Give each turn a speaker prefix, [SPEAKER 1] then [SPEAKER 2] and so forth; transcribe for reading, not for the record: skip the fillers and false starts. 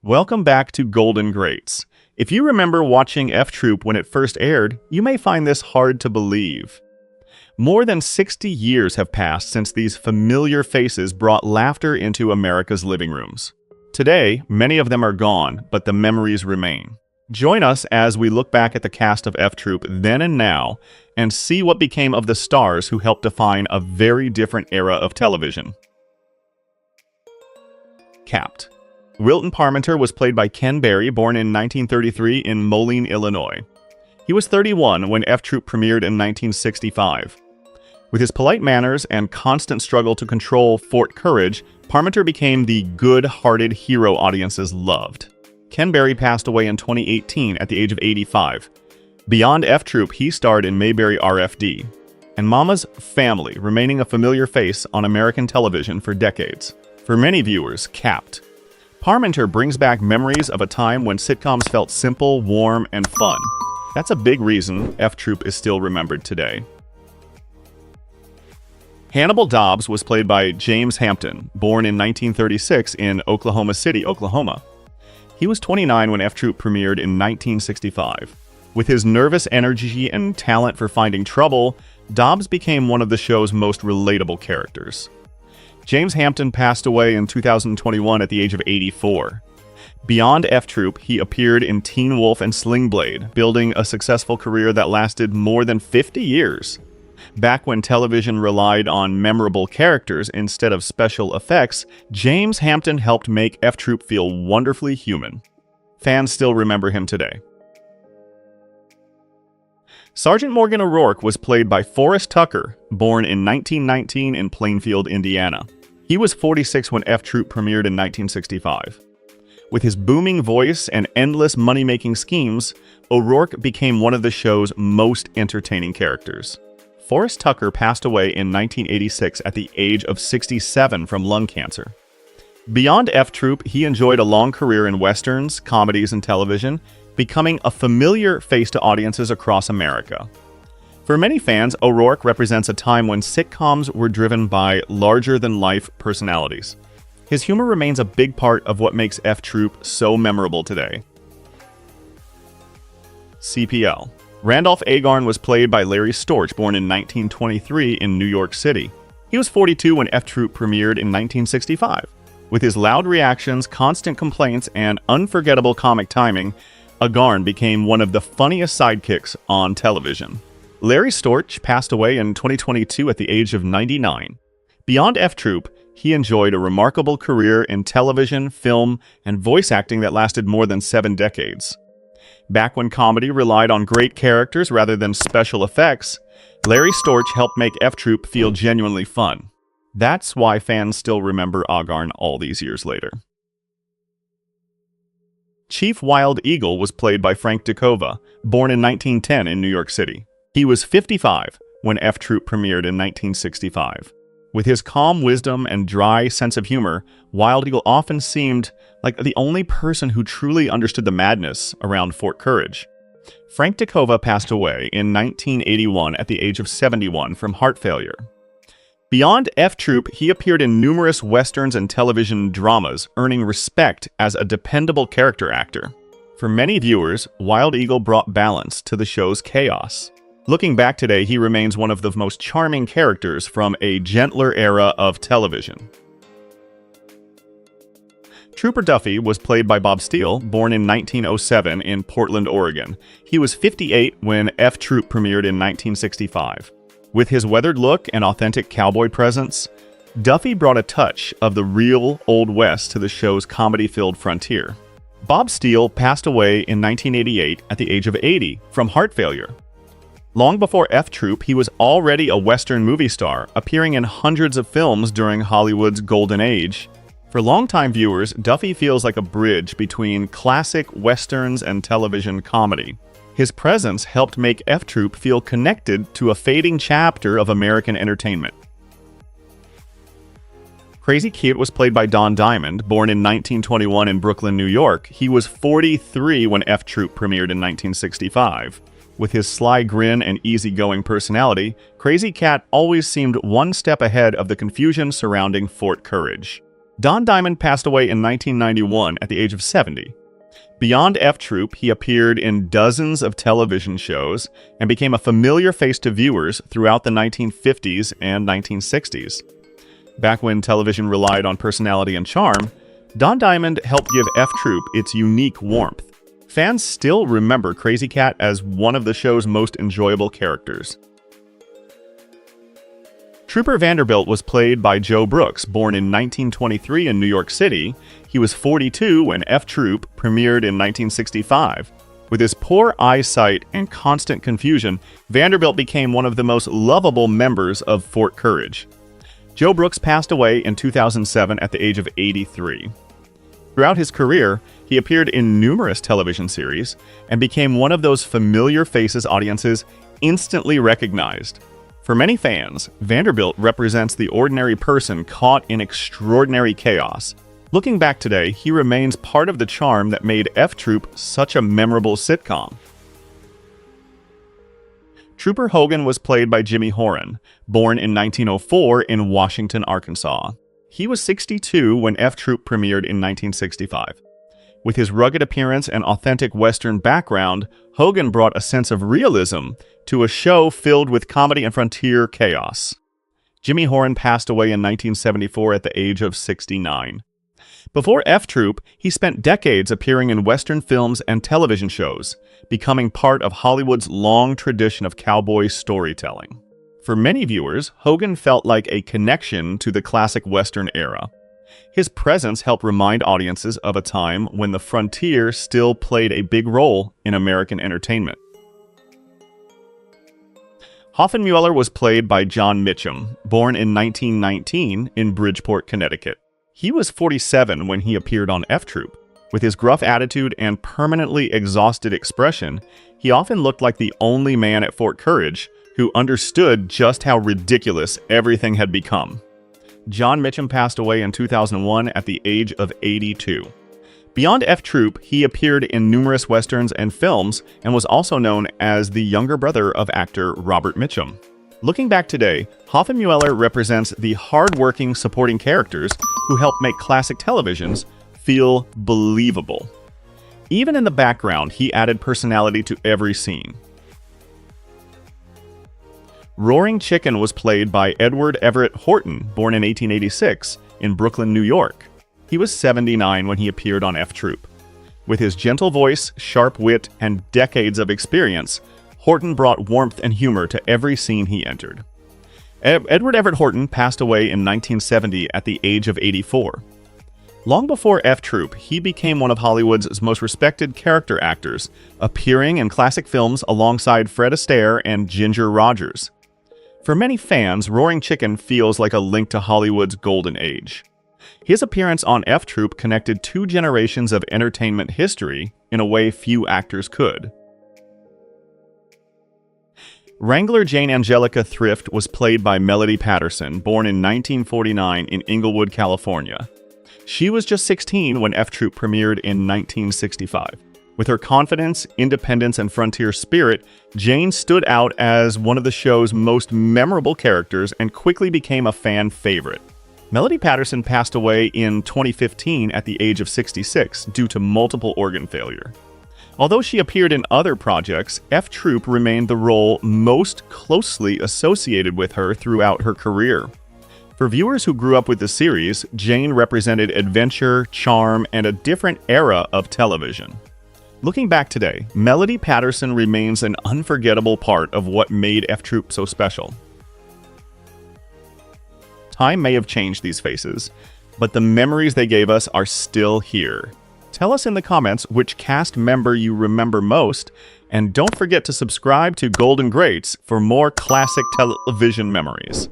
[SPEAKER 1] Welcome back to Golden Greats. If you remember watching F Troop when it first aired, you may find this hard to believe. More than 60 years have passed since these familiar faces brought laughter into America's living rooms. Today, many of them are gone, but the memories remain. Join us as we look back at the cast of F Troop then and now and see what became of the stars who helped define a very different era of television. Capped. Wilton Parmenter was played by Ken Berry, born in 1933 in Moline, Illinois. He was 31 when F Troop premiered in 1965. With his polite manners and constant struggle to control Fort Courage, Parmenter became the good-hearted hero audiences loved. Ken Berry passed away in 2018 at the age of 85. Beyond F Troop, he starred in Mayberry RFD, and Mama's Family, remaining a familiar face on American television for decades. For many viewers, Capped. Parmenter brings back memories of a time when sitcoms felt simple, warm, and fun. That's a big reason F Troop is still remembered today. Hannibal Dobbs was played by James Hampton, born in 1936 in Oklahoma City, Oklahoma. He was 29 when F Troop premiered in 1965. With his nervous energy and talent for finding trouble, Dobbs became one of the show's most relatable characters. James Hampton passed away in 2021 at the age of 84. Beyond F Troop, he appeared in Teen Wolf and Sling Blade, building a successful career that lasted more than 50 years. Back when television relied on memorable characters instead of special effects, James Hampton helped make F Troop feel wonderfully human. Fans still remember him today. Sergeant Morgan O'Rourke was played by Forrest Tucker, born in 1919 in Plainfield, Indiana. He was 46 when F Troop premiered in 1965. With his booming voice and endless money-making schemes, O'Rourke became one of the show's most entertaining characters. Forrest Tucker passed away in 1986 at the age of 67 from lung cancer. Beyond F Troop, he enjoyed a long career in westerns, comedies, and television, becoming a familiar face to audiences across America. For many fans, O'Rourke represents a time when sitcoms were driven by larger-than-life personalities. His humor remains a big part of what makes F Troop so memorable today. CPL. Randolph Agarn was played by Larry Storch, born in 1923 in New York City. He was 42 when F Troop premiered in 1965. With his loud reactions, constant complaints, and unforgettable comic timing, Agarn became one of the funniest sidekicks on television. Larry Storch passed away in 2022 at the age of 99. Beyond F Troop, he enjoyed a remarkable career in television, film, and voice acting that lasted more than 7 decades. Back when comedy relied on great characters rather than special effects, Larry Storch helped make F Troop feel genuinely fun. That's why fans still remember Agarn all these years later. Chief Wild Eagle was played by Frank Kova, born in 1910 in New York City. He was 55 when F Troop premiered in 1965. With his calm wisdom and dry sense of humor, Wild Eagle often seemed like the only person who truly understood the madness around Fort Courage. Frank Kova passed away in 1981 at the age of 71 from heart failure. Beyond F Troop, he appeared in numerous westerns and television dramas, earning respect as a dependable character actor. For many viewers, Wild Eagle brought balance to the show's chaos. Looking back today, he remains one of the most charming characters from a gentler era of television. Trooper Duffy was played by Bob Steele, born in 1907 in Portland, Oregon. He was 58 when F Troop premiered in 1965. With his weathered look and authentic cowboy presence, Duffy brought a touch of the real Old West to the show's comedy-filled frontier. Bob Steele passed away in 1988 at the age of 80 from heart failure. Long before F Troop, he was already a Western movie star, appearing in hundreds of films during Hollywood's golden age. For longtime viewers, Duffy feels like a bridge between classic Westerns and television comedy. His presence helped make F Troop feel connected to a fading chapter of American entertainment. Crazy Kid was played by Don Diamond, born in 1921 in Brooklyn, New York. He was 43 when F Troop premiered in 1965. With his sly grin and easygoing personality, Crazy Cat always seemed one step ahead of the confusion surrounding Fort Courage. Don Diamond passed away in 1991 at the age of 70. Beyond F Troop, he appeared in dozens of television shows and became a familiar face to viewers throughout the 1950s and 1960s. Back when television relied on personality and charm, Don Diamond helped give F Troop its unique warmth. Fans still remember Crazy Cat as one of the show's most enjoyable characters. Trooper Vanderbilt was played by Joe Brooks, born in 1923 in New York City. He was 42 when F Troop premiered in 1965. With his poor eyesight and constant confusion, Vanderbilt became one of the most lovable members of Fort Courage. Joe Brooks passed away in 2007 at the age of 83. Throughout his career, he appeared in numerous television series and became one of those familiar faces audiences instantly recognized. For many fans, Vanderbilt represents the ordinary person caught in extraordinary chaos. Looking back today, he remains part of the charm that made F Troop such a memorable sitcom. Trooper Hogan was played by Jimmy Horan, born in 1904 in Washington, Arkansas. He was 62 when F Troop premiered in 1965. With his rugged appearance and authentic Western background, Hogan brought a sense of realism to a show filled with comedy and frontier chaos. Jimmy Horan passed away in 1974 at the age of 69. Before F Troop, he spent decades appearing in Western films and television shows, becoming part of Hollywood's long tradition of cowboy storytelling. For many viewers, Hogan felt like a connection to the classic Western era. His presence helped remind audiences of a time when the frontier still played a big role in American entertainment. Hoffenmuller was played by John Mitchum, born in 1919 in Bridgeport, Connecticut. He was 47 when he appeared on F Troop. With his gruff attitude and permanently exhausted expression, he often looked like the only man at Fort Courage who understood just how ridiculous everything had become. John Mitchum passed away in 2001 at the age of 82. Beyond F Troop, he appeared in numerous westerns and films and was also known as the younger brother of actor Robert Mitchum. Looking back today, Hoffenmuller represents the hard-working supporting characters who help make classic televisions feel believable. Even in the background, he added personality to every scene. Roaring Chicken was played by Edward Everett Horton, born in 1886 in Brooklyn, New York. He was 79 when he appeared on F Troop. With his gentle voice, sharp wit, and decades of experience, Horton brought warmth and humor to every scene he entered. Edward Everett Horton passed away in 1970 at the age of 84. Long before F Troop, he became one of Hollywood's most respected character actors, appearing in classic films alongside Fred Astaire and Ginger Rogers. For many fans, Roaring Chicken feels like a link to Hollywood's golden age. His appearance on F Troop connected two generations of entertainment history in a way few actors could. Wrangler Jane Angelica Thrift was played by Melody Patterson, born in 1949 in Inglewood, California. She was just 16 when F Troop premiered in 1965. With her confidence, independence, and frontier spirit, Jane stood out as one of the show's most memorable characters and quickly became a fan favorite. Melody Patterson passed away in 2015 at the age of 66 due to multiple organ failure. Although she appeared in other projects, F Troop remained the role most closely associated with her throughout her career. For viewers who grew up with the series, Jane represented adventure, charm, and a different era of television. Looking back today, Melody Patterson remains an unforgettable part of what made F Troop so special. Time may have changed these faces, but the memories they gave us are still here. Tell us in the comments which cast member you remember most, and don't forget to subscribe to Golden Greats for more classic television memories.